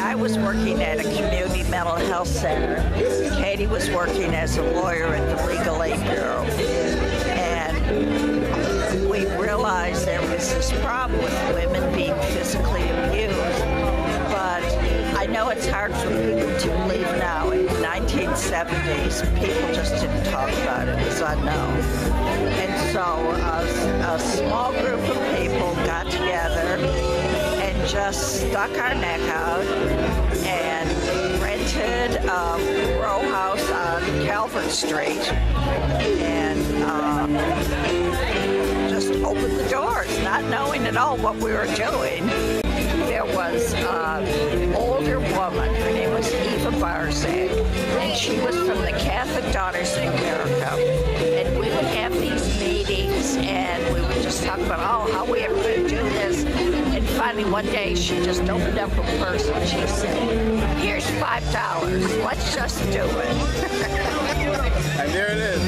I was working at a community mental health center. Katie was working as a lawyer at the Legal Aid Bureau. And we realized there was this problem with women being physically abused. But I know it's hard for people to believe now. In the 1970s, people just didn't talk about it. It was unknown. And so a small group of people got together and just stuck our neck out and rented a row house on Calvert Street and just opened the doors, not knowing at all what we were doing. There was an older woman, her name was Eva Barzak, and she was from the Catholic Daughters of America. And we would have these meetings, and we would just talk about, how we ever going to do this. And finally, one day, she just opened up her purse, and she said, here's $5, let's just do it. And there it is.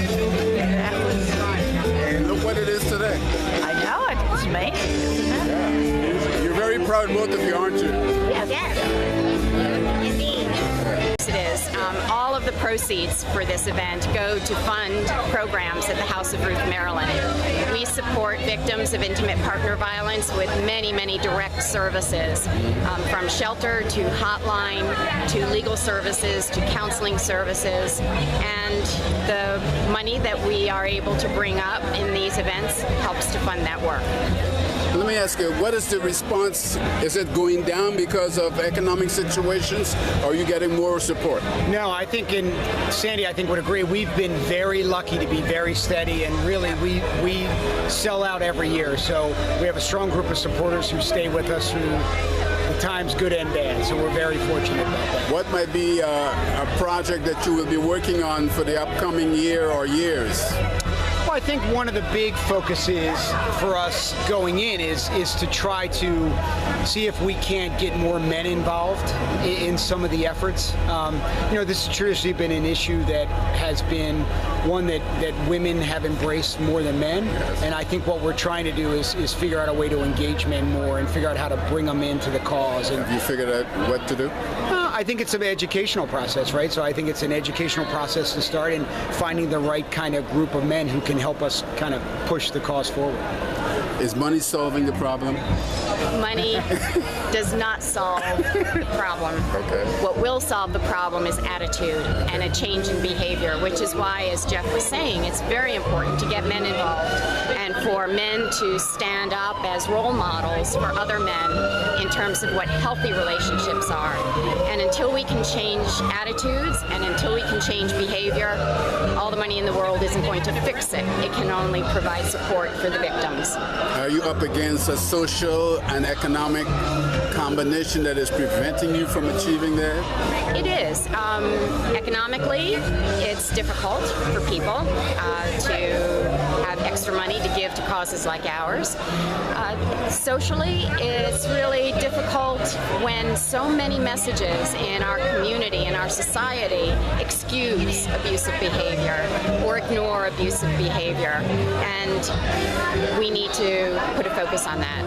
That was fun. And look what it is today. I know it. It's amazing, isn't it? Yeah. You're very proud, both of you, aren't you? Yes. Indeed. Yes, it is. All of the proceeds for this event go to fund programs at the House of Ruth, Maryland. We support victims of intimate partner violence with many, many direct services, from shelter to hotline to legal services to counseling services. And the money that we are able to bring up in these events helps to fund that work. Let me ask you, what is the response? Is it going down because of economic situations, or are you getting more support? No, I think Sandi, I think would agree. We've been very lucky to be very steady, and really we sell out every year. So we have a strong group of supporters who stay with us through the times good and bad. So we're very fortunate about that. What might be a project that you will be working on for the upcoming year or years? Well, I think one of the big focuses for us going in is to try to see if we can't get more men involved in some of the efforts. This has traditionally been an issue that has been one that women have embraced more than men. Yes. And I think what we're trying to do is figure out a way to engage men more and figure out how to bring them into the cause. And have you figured out what to do? I think it's an educational process, right? So I think it's an educational process to start in finding the right kind of group of men who can help us kind of push the cause forward. Is money solving the problem? Money does not solve the problem. Okay. What will solve the problem is attitude and a change in behavior, which is why, as Jeff was saying, it's very important to get men involved and for men to stand up as role models for other men in terms of what healthy relationships are. And until we can change attitudes and until we can change behavior, all the money in the world isn't going to fix it. It can only provide support for the victims. Are you up against a social and economic combination that is preventing you from achieving that? It is. Economically, it's difficult for people to have extra money to give to causes like ours. Socially, it's really difficult when so many messages in our community, in our society, excuse abusive behavior or ignore abusive behavior. And we need to put a focus on that.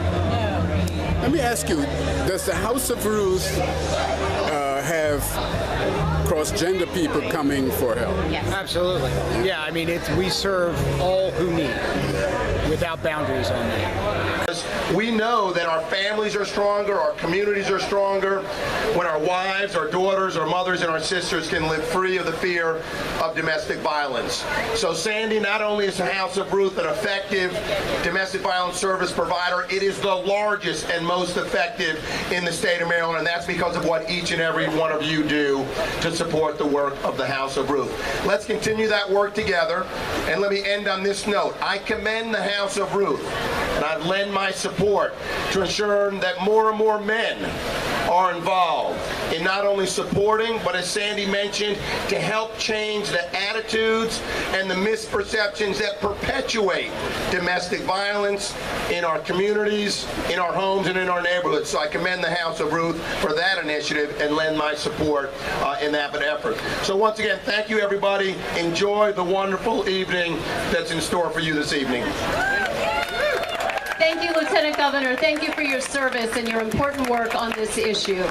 Let me ask you, does the House of Ruth have cross-gender people coming for help? Yes. Absolutely. Yeah, I mean, we serve all who need, without boundaries on that. We know that our families are stronger, our communities are stronger, when our wives, our daughters, our mothers, and our sisters can live free of the fear of domestic violence. So Sandi, not only is the House of Ruth an effective domestic violence service provider, it is the largest and most effective in the state of Maryland, and that's because of what each and every one of you do to support the work of the House of Ruth. Let's continue that work together, and let me end on this note. I commend the House of Ruth, and I lend my support to ensure that more and more men are involved in not only supporting, but as Sandi mentioned, to help change the attitudes and the misperceptions that perpetuate domestic violence in our communities, in our homes, and in our neighborhoods. So I commend the House of Ruth for that initiative and lend my support in that effort. So once again, thank you, everybody. Enjoy the wonderful evening that's in store for you this evening. Thank you, Lieutenant Governor. Thank you for your service and your important work on this issue.